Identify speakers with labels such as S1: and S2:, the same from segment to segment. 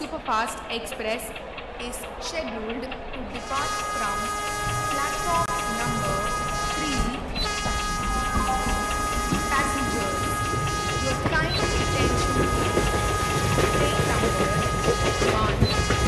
S1: Superfast Express is scheduled to depart from platform number 3. Passengers, your kind attention please. Train number 1,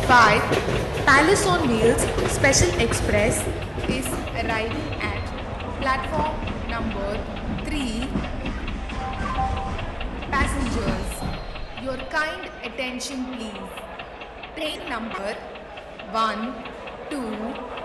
S1: 5 Palace on Wheels Special Express is arriving at platform number 3. Passengers, your kind attention please. Train number 1, 2,